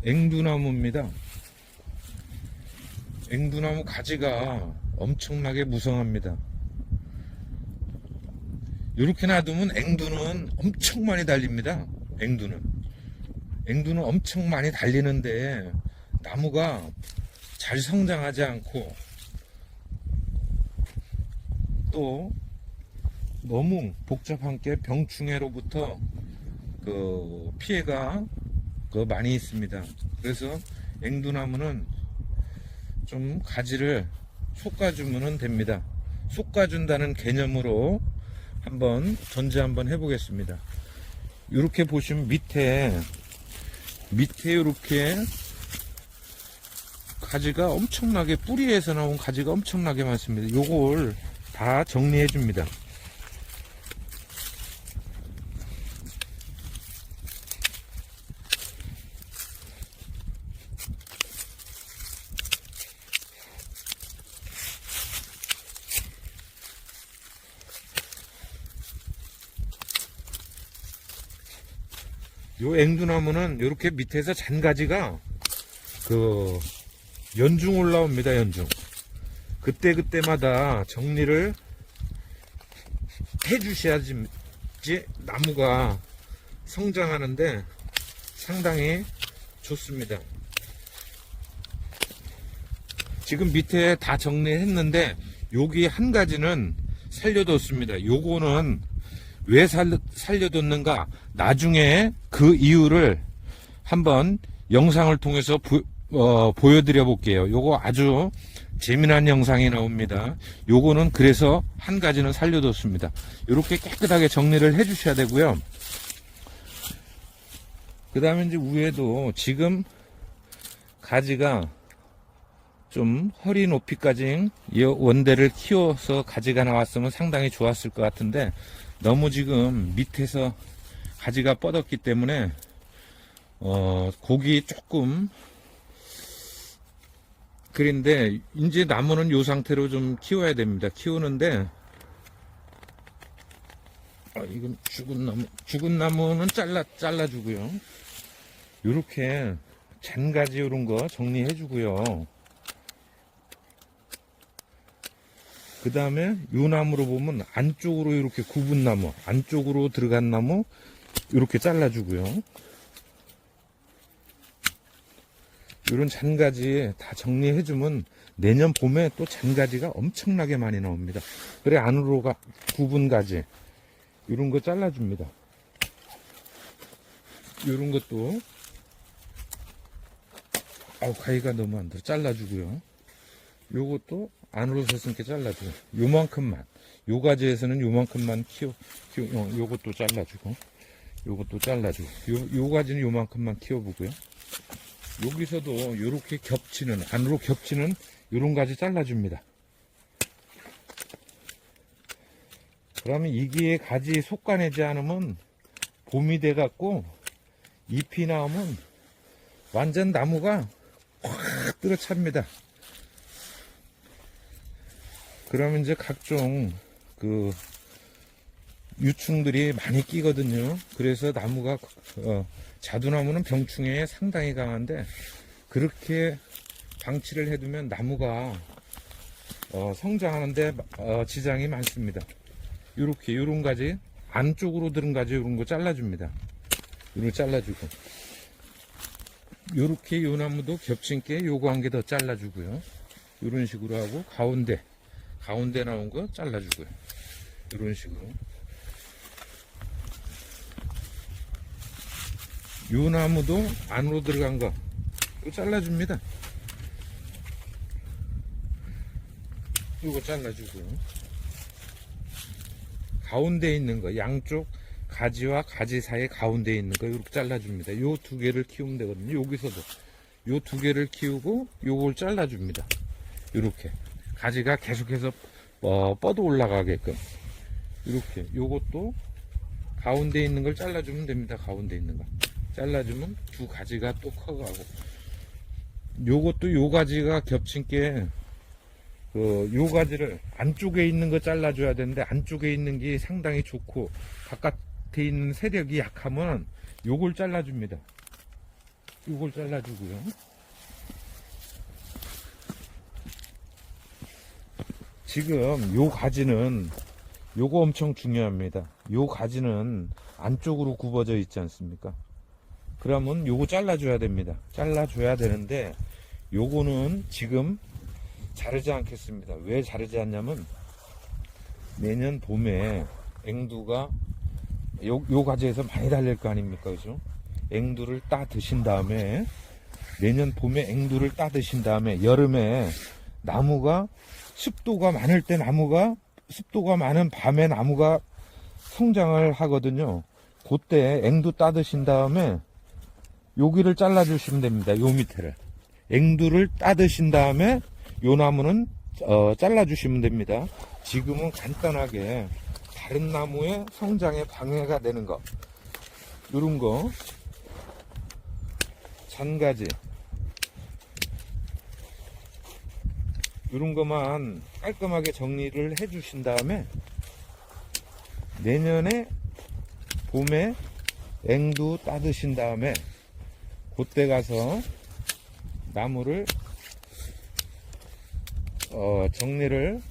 앵두나무입니다. 앵두나무 가지가 엄청나게 무성합니다. 이렇게 놔두면 앵두는 엄청 많이 달립니다. 앵두는 엄청 많이 달리는데 나무가 잘 성장하지 않고 또 너무 복잡한 게 병충해로부터 그 피해가 많이 있습니다. 그래서 앵두나무는 좀 가지를 솎아주면 됩니다. 솎아준다는 개념으로 한번 전제 한번 해보겠습니다. 이렇게 보시면 밑에 이렇게 가지가 엄청나게, 뿌리에서 나온 가지가 엄청나게 많습니다. 요걸 다 정리해 줍니다. 요 앵두나무는 이렇게 밑에서 잔가지가 연중 올라옵니다. 연중. 그때마다 정리를 해 주셔야지 나무가 성장하는데 상당히 좋습니다. 지금 밑에 다 정리했는데 여기 한 가지는 살려뒀습니다. 요거는 왜 살려뒀는가, 나중에 그 이유를 한번 영상을 통해서 보여드려 볼게요. 요거 아주 재미난 영상이 나옵니다. 요거는 그래서 한 가지는 살려뒀습니다. 이렇게 깨끗하게 정리를 해 주셔야 되고요. 그 다음에 이제 위에도 지금 가지가 좀 허리 높이까지 이 원대를 키워서 가지가 나왔으면 상당히 좋았을 것 같은데, 너무 지금 밑에서 가지가 뻗었기 때문에 곡이 조금 그런데 이제 나무는 이 상태로 좀 키워야 됩니다. 키우는데 이건 죽은 나무는 잘라주고요. 이렇게 잔가지 이런 거 정리해 주고요. 그 다음에 요 나무로 보면 안쪽으로 이렇게 굽은 나무, 안쪽으로 들어간 나무 이렇게 잘라주고요. 이런 잔가지 다 정리해주면 내년 봄에 또 잔가지가 엄청나게 많이 나옵니다. 그래 안으로 굽은 가지 이런 거 잘라줍니다. 이런 것도 가위가 너무 안 들어, 잘라주고요. 요것도 안으로 서슴게 잘라줘요. 요만큼만, 요 가지에서는 요만큼만 요것도 잘라주고, 요것도 잘라주고, 요 가지는 요만큼만 키워보고요. 여기서도 요렇게 안으로 겹치는 요런 가지 잘라줍니다. 그러면 이게 가지 솎아내지 않으면 봄이 돼갖고 잎이 나오면 완전 나무가 확 들어찹니다. 그러면 이제 각종 유충들이 많이 끼거든요. 그래서 나무가 자두나무는 병충해에 상당히 강한데, 그렇게 방치를 해두면 나무가 성장하는데 지장이 많습니다. 요런 가지, 안쪽으로 들은 가지 요런 거 잘라줍니다. 요거 잘라주고, 요렇게 요 나무도 겹친 게 요거 한 개 더 잘라주고요. 요런 식으로 하고 가운데 나온 거 잘라주고요. 이런 식으로. 요 나무도 안으로 들어간 거 이거 잘라줍니다. 이거 잘라주고요. 가운데 있는 거, 양쪽 가지와 가지 사이 가운데 있는 거 이렇게 잘라줍니다. 요 두 개를 키우면 되거든요. 여기서도 요 두 개를 키우고 요걸 잘라줍니다. 이렇게 가지가 계속해서 뻗어 올라가게끔 이렇게. 요것도 가운데 있는 걸 잘라주면 됩니다. 가운데 있는 거 잘라주면 두 가지가 또 커가고, 요것도 요 가지가 겹친 게 요 가지를 안쪽에 있는 거 잘라줘야 되는데, 안쪽에 있는 게 상당히 좋고 바깥에 있는 세력이 약하면 요걸 잘라줍니다. 요걸 잘라주고요. 지금 요 가지는 요거 엄청 중요합니다. 요 가지는 안쪽으로 굽어져 있지 않습니까? 그러면 요거 잘라줘야 됩니다. 잘라줘야 되는데 요거는 지금 자르지 않겠습니다. 왜 자르지 않냐면 내년 봄에 앵두가 요 가지에서 많이 달릴 거 아닙니까? 그죠? 앵두를 따 드신 다음에 내년 봄에 앵두를 따 드신 다음에 여름에 나무가 습도가 많을 때 나무가 습도가 많은 밤에 나무가 성장을 하거든요. 그때 앵두 따 드신 다음에 여기를 잘라 주시면 됩니다. 요 밑에를 앵두를 따 드신 다음에 요 나무는 잘라 주시면 됩니다. 지금은 간단하게 다른 나무의 성장에 방해가 되는 거 요런 거 잔가지 요런 것만 깔끔하게 정리를 해 주신 다음에 내년에 봄에 앵두 따드신 다음에 그때 가서 나무를 정리를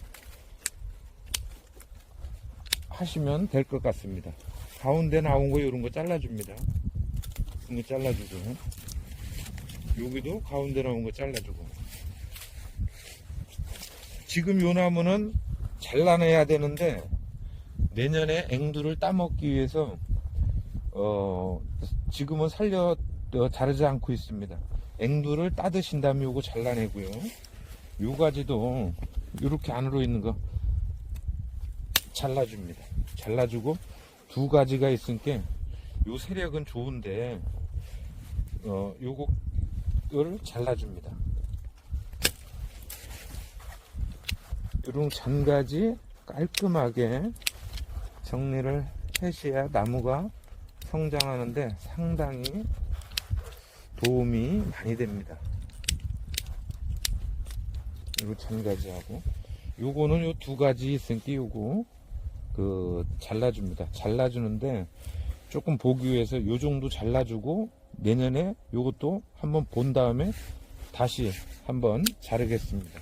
하시면 될 것 같습니다. 가운데 나온 거 이런 거 잘라줍니다. 이거 잘라주고 여기도 가운데 나온 거 잘라주고 지금 요 나무는 잘라내야 되는데 내년에 앵두를 따먹기 위해서 지금은 자르지 않고 있습니다. 앵두를 따드신 다음에 요거 잘라내고요. 요 가지도 이렇게 안으로 있는 거 잘라줍니다. 잘라주고 두 가지가 있으니까 요 세력은 좋은데 요거를 잘라줍니다. 요런 잔가지 깔끔하게 정리를 해셔야 나무가 성장하는데 상당히 도움이 많이 됩니다. 요 잔가지하고 요거는 요 두 가지 있으니까 요거 잘라줍니다. 잘라주는데 조금 보기 위해서 요 정도 잘라주고 내년에 요것도 한번 본 다음에 다시 한번 자르겠습니다.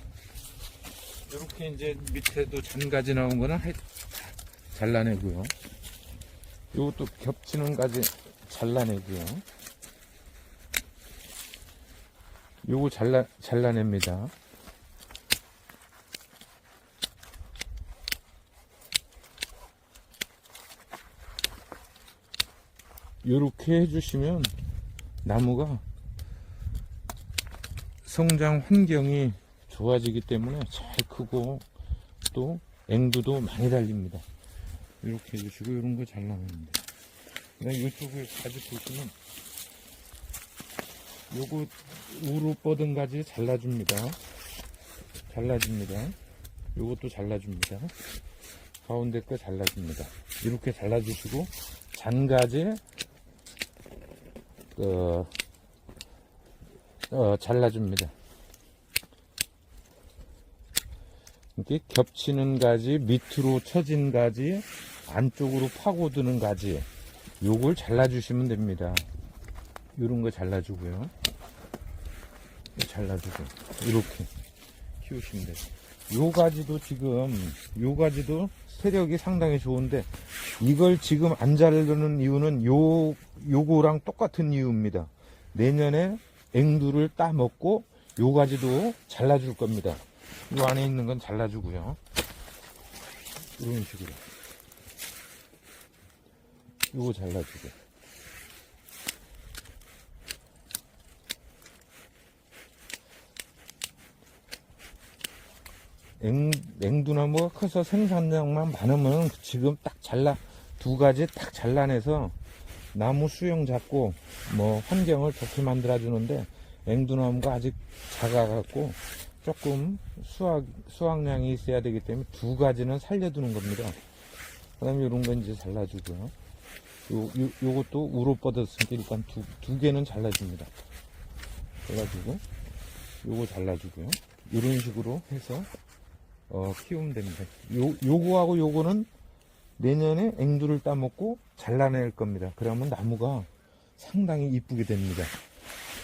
이렇게 이제 밑에도 잔가지 나온 거는 잘라내고요. 요것도 겹치는 가지 잘라내고요. 요거 잘라냅니다. 요렇게 해주시면 나무가 성장 환경이 좋아지기 때문에 잘 크고 또 앵두도 많이 달립니다. 이렇게 해주시고 이런 거 잘라냅니다. 그냥 이쪽에 가지 보시면 요거 우로 뻗은 가지 잘라줍니다. 요것도 잘라줍니다. 가운데 거 잘라줍니다. 이렇게 잘라주시고 잔가지 잘라줍니다. 이렇게 겹치는 가지, 밑으로 처진 가지, 안쪽으로 파고드는 가지, 요걸 잘라주시면 됩니다. 요런 거 잘라주고요. 잘라주고, 이렇게 키우시면 돼요. 요 가지도 요 가지도 세력이 상당히 좋은데, 이걸 지금 안 자르는 이유는 요거랑 똑같은 이유입니다. 내년에 앵두를 따먹고, 요 가지도 잘라줄 겁니다. 요 안에 있는 건 잘라주고요. 이런 식으로. 요거 잘라주고. 앵두나무가 커서 생산량만 많으면 지금 딱 두 가지 딱 잘라내서 나무 수영 잡고 뭐 환경을 좋게 만들어 주는데 앵두나무가 아직 작아갖고 조금 수확량이 있어야 되기 때문에 두 가지는 살려두는 겁니다. 그 다음에 이런 건 이제 잘라주고요. 요것도 우로 뻗었으니까 일단 두 개는 잘라줍니다. 잘라주고, 요거 잘라주고요. 이런 식으로 해서, 키우면 됩니다. 요거하고 요거는 내년에 앵두를 따먹고 잘라낼 겁니다. 그러면 나무가 상당히 이쁘게 됩니다.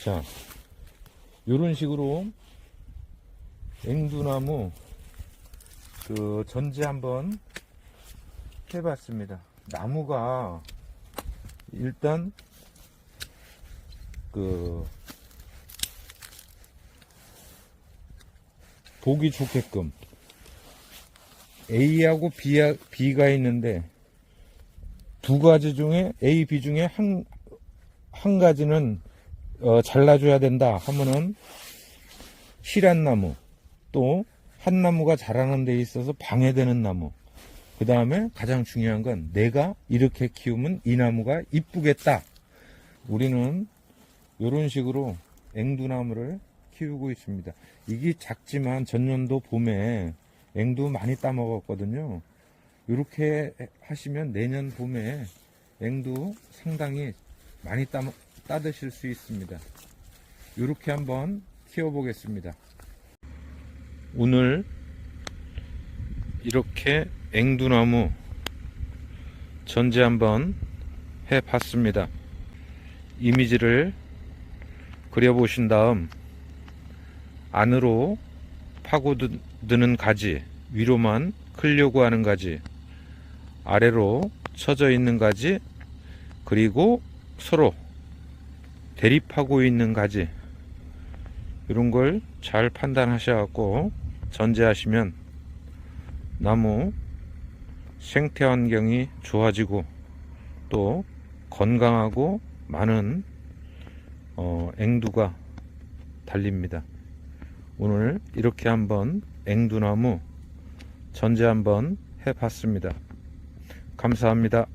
자, 요런 식으로 앵두나무 전지 한번 해봤습니다. 나무가 일단 보기 좋게끔 A하고 B가 있는데 두 가지 중에 A, B 중에 한 가지는 잘라줘야 된다 하면은 실한 나무, 또 한 나무가 자라는 데 있어서 방해되는 나무, 그 다음에 가장 중요한 건 내가 이렇게 키우면 이 나무가 이쁘겠다. 우리는 이런 식으로 앵두나무를 키우고 있습니다. 이게 작지만 전년도 봄에 앵두 많이 따먹었거든요. 이렇게 하시면 내년 봄에 앵두 상당히 많이 따드실 수 있습니다. 이렇게 한번 키워보겠습니다. 오늘 이렇게 앵두나무 전지 한번 해봤습니다. 이미지를 그려보신 다음 안으로 파고드는 가지, 위로만 클려고 하는 가지, 아래로 처져 있는 가지, 그리고 서로 대립하고 있는 가지, 이런 걸 잘 판단하셔갖고 전제하시면 나무 생태 환경이 좋아지고 또 건강하고 많은 앵두가 달립니다. 오늘 이렇게 한번 앵두나무 전제 한번 해봤습니다. 감사합니다.